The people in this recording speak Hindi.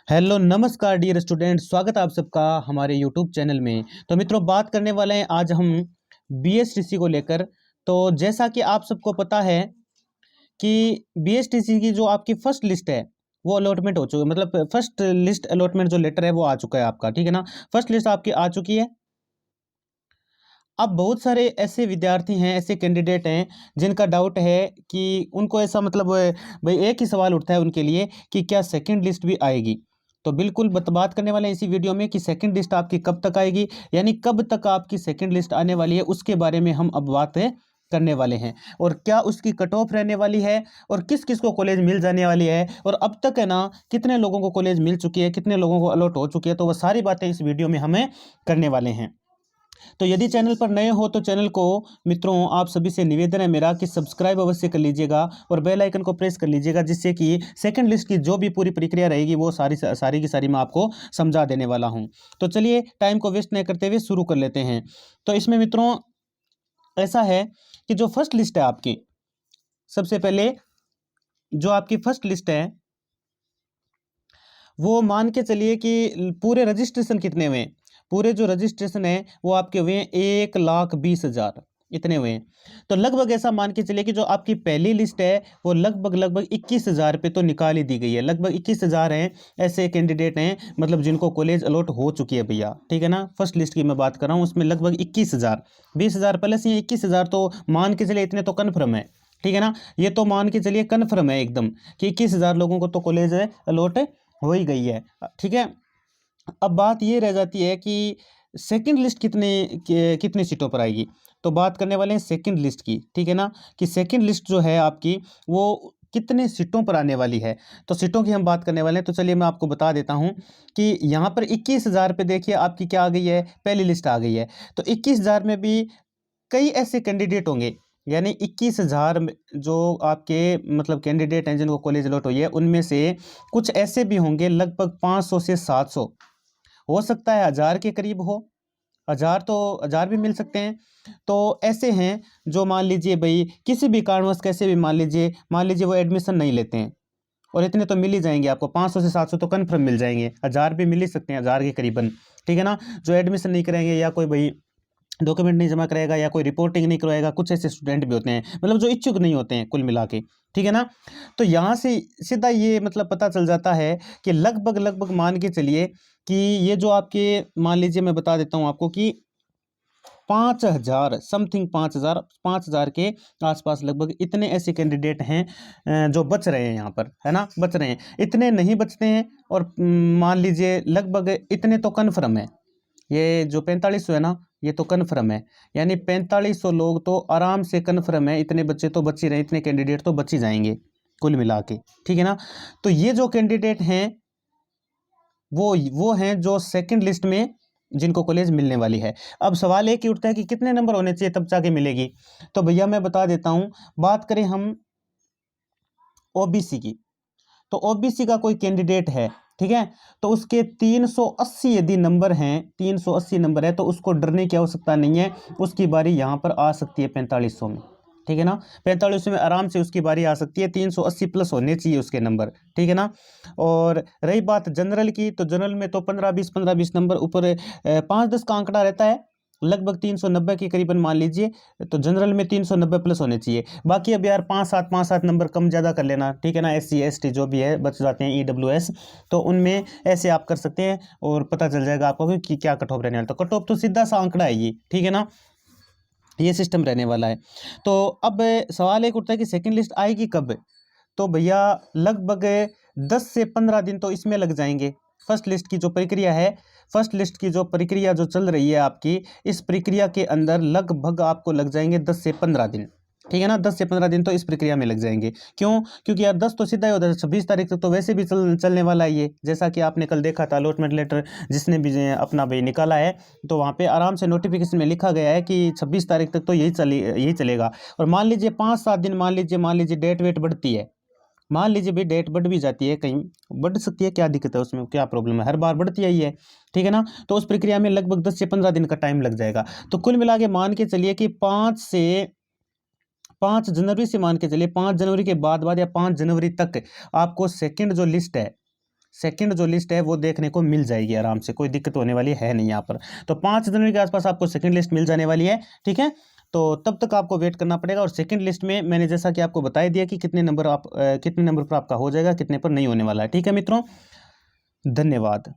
हेलो नमस्कार डियर स्टूडेंट, स्वागत है आप सबका हमारे यूट्यूब चैनल में। तो मित्रों, बात करने वाले हैं आज हम बीएसटीसी को लेकर। तो जैसा कि आप सबको पता है कि बीएसटीसी की जो आपकी फर्स्ट लिस्ट है वो अलॉटमेंट हो चुकी है, मतलब फर्स्ट लिस्ट अलॉटमेंट जो लेटर है वो आ चुका है आपका, ठीक है ना। फर्स्ट लिस्ट आपकी आ चुकी है। अब बहुत सारे ऐसे विद्यार्थी हैं, ऐसे कैंडिडेट हैं जिनका डाउट है कि उनको ऐसा मतलब भाई एक ही सवाल उठता है उनके लिए कि क्या सेकंड लिस्ट भी आएगी। तो बिल्कुल बात करने वाले हैं इसी वीडियो में कि सेकंड लिस्ट आपकी कब तक आएगी, यानी कब तक आपकी सेकंड लिस्ट आने वाली है, उसके बारे में हम अब बात करने वाले हैं। और क्या उसकी कट ऑफ रहने वाली है और किस किस को कॉलेज मिल जाने वाली है, और अब तक है ना कितने लोगों को कॉलेज मिल चुकी है, कितने लोगों को अलॉट हो चुकी है, तो वह सारी बातें इस वीडियो में हमें करने वाले हैं। तो यदि चैनल पर नए हो तो चैनल को मित्रों आप सभी से निवेदन है मेरा कि सब्सक्राइब अवश्य कर लीजिएगा और बेल आइकन को प्रेस कर लीजिएगा, जिससे कि सेकंड लिस्ट की जो भी पूरी प्रक्रिया रहेगी वो सारी की सारी मैं आपको समझा देने वाला हूं। तो चलिए टाइम को वेस्ट नहीं करते हुए शुरू कर लेते हैं। तो इसमें मित्रों ऐसा है कि जो फर्स्ट लिस्ट है आपकी, सबसे पहले जो आपकी फर्स्ट लिस्ट है वो मान के चलिए कि पूरे रजिस्ट्रेशन कितने हुए हैं। पूरे जो रजिस्ट्रेशन है वो आपके हुए हैं 1,20,000 इतने हुए हैं। तो लगभग ऐसा मान के चलिए कि जो आपकी पहली लिस्ट है वो लगभग 21,000 पे तो निकाल ही दी गई है। लगभग 21,000 हैं ऐसे कैंडिडेट हैं, मतलब जिनको कॉलेज अलॉट हो चुकी है भैया, ठीक है ना। फर्स्ट लिस्ट की मैं बात कर रहा हूँ, उसमें लगभग 21,000, 20,000 प्लस ये 21,000 तो मान के चलिए इतने तो कन्फर्म है, ठीक है ना। ये तो मान के चलिए कन्फर्म है एकदम कि 21,000 लोगों को तो कॉलेज अलॉट हो ही गई है, ठीक है। अब बात ये रह जाती है कि सेकंड लिस्ट कितनी सीटों पर आएगी। तो बात करने वाले हैं सेकंड लिस्ट की, ठीक है ना, कि सेकंड लिस्ट जो है आपकी वो कितने सीटों पर आने वाली है। तो सीटों की हम बात करने वाले हैं। तो चलिए मैं आपको बता देता हूं कि यहाँ पर 21,000 पे देखिए आपकी क्या आ गई है, पहली लिस्ट आ गई है। तो 21,000 में भी कई ऐसे कैंडिडेट होंगे, यानी 21,000 जो आपके मतलब कैंडिडेट हैं जिनको कॉलेज अलॉट हुई है, उनमें से कुछ ऐसे भी होंगे लगभग 500 से 700, हो सकता है 1,000 के करीब हो, 1,000 तो 1,000 भी मिल सकते हैं। तो ऐसे हैं जो मान लीजिए भाई किसी भी कारणवश कैसे भी मान लीजिए वो एडमिशन नहीं लेते हैं, और इतने तो मिल ही जाएंगे आपको, 500 से 700 तो कन्फर्म मिल जाएंगे, 1,000 भी मिल ही सकते हैं, 1,000 के करीबन, ठीक है ना। जो एडमिशन नहीं करेंगे या कोई भाई डॉक्यूमेंट नहीं जमा कराएगा या कोई रिपोर्टिंग नहीं करवाएगा, कुछ ऐसे स्टूडेंट भी होते हैं, मतलब जो इच्छुक नहीं होते हैं कुल मिला के, ठीक है ना। तो यहाँ से सीधा ये मतलब पता चल जाता है कि लगभग मान के चलिए कि ये जो आपके, मान लीजिए मैं बता देता हूँ आपको कि 5,000 समथिंग, 5,000 के आसपास लगभग इतने ऐसे कैंडिडेट हैं जो बच रहे हैं यहाँ पर, है ना, बच रहे हैं। इतने नहीं बचते हैं, और मान लीजिए लगभग इतने तो कन्फर्म है। ये जो 4500 है ना, ये तो कन्फर्म है, यानी 4500 लोग तो आराम से कन्फर्म है, इतने बच्चे तो बच ही रहे, इतने कैंडिडेट तो बच ही जाएंगे कुल मिला के, ठीक है ना। तो ये जो कैंडिडेट हैं वो हैं जो सेकंड लिस्ट में जिनको कॉलेज मिलने वाली है। अब सवाल एक ही उठता है कि कितने नंबर होने चाहिए तब जाके मिलेगी। तो भैया मैं बता देता हूं, बात करें हम ओबीसी की, तो ओबीसी का कोई कैंडिडेट है, ठीक है, तो उसके 380 यदि नंबर हैं, 380 नंबर है, तो उसको डरने की आवश्यकता नहीं है, उसकी बारी यहाँ पर आ सकती है 4500 में, ठीक है ना। 4500 में आराम से उसकी बारी आ सकती है, 380 प्लस होने चाहिए उसके नंबर, ठीक है ना। और रही बात जनरल की, तो जनरल में तो 15-20 नंबर ऊपर 5-10 का आंकड़ा रहता है, लगभग 390 के करीबन मान लीजिए। तो जनरल में 390 प्लस होने चाहिए। बाकी अब यार 5-7 नंबर कम ज़्यादा कर लेना, ठीक है ना। SC ST जो भी है बच जाते हैं, EWS, तो उनमें ऐसे आप कर सकते हैं और पता चल जाएगा आपको कि क्या कट ऑफ रहने वाला। तो कट ऑफ तो सीधा सा आंकड़ा है ये, ठीक है ना, ये सिस्टम रहने वाला है। तो अब सवाल एक उठता है कि सेकेंड लिस्ट आएगी कब। तो भैया लगभग 10 से 15 दिन तो इसमें लग जाएंगे। फर्स्ट लिस्ट की जो प्रक्रिया है, फर्स्ट लिस्ट की जो प्रक्रिया जो चल रही है आपकी, इस प्रक्रिया के अंदर लगभग आपको लग जाएंगे 10 से 15 दिन, ठीक है ना। 10 से 15 दिन तो इस प्रक्रिया में लग जाएंगे। क्यों? क्योंकि यार 10 तो सीधा ही होता है, 26 तारीख तक तो वैसे भी चलने वाला है ये, जैसा कि आपने कल देखा था अलॉटमेंट लेटर जिसने भी अपना भाई निकाला है, तो वहाँ पे आराम से नोटिफिकेशन में लिखा गया है कि 26 तारीख तक तो यही चलेगा। और मान लीजिए 5-7 दिन, मान लीजिए डेट वेट बढ़ती है, मान लीजिए भाई डेट बढ़ भी जाती है, कहीं बढ़ सकती है, क्या दिक्कत है उसमें, क्या प्रॉब्लम है, हर बार बढ़ती है ये, ठीक है ना। तो उस प्रक्रिया में लगभग 10 से 15 दिन का टाइम लग जाएगा। तो कुल मिला के मान के चलिए कि 5 जनवरी से मान के चलिए, 5 जनवरी के बाद या 5 जनवरी तक आपको सेकंड जो लिस्ट है, सेकंड जो लिस्ट है वो देखने को मिल जाएगी आराम से, कोई दिक्कत होने वाली है नहीं यहाँ पर। तो 5 जनवरी के आसपास आपको सेकंड लिस्ट मिल जाने वाली है, ठीक है। तो तब तक आपको वेट करना पड़ेगा। और सेकंड लिस्ट में मैंने जैसा कि आपको बता दिया कि कितने नंबर पर आपका हो जाएगा, कितने पर नहीं होने वाला है, ठीक है मित्रों। धन्यवाद।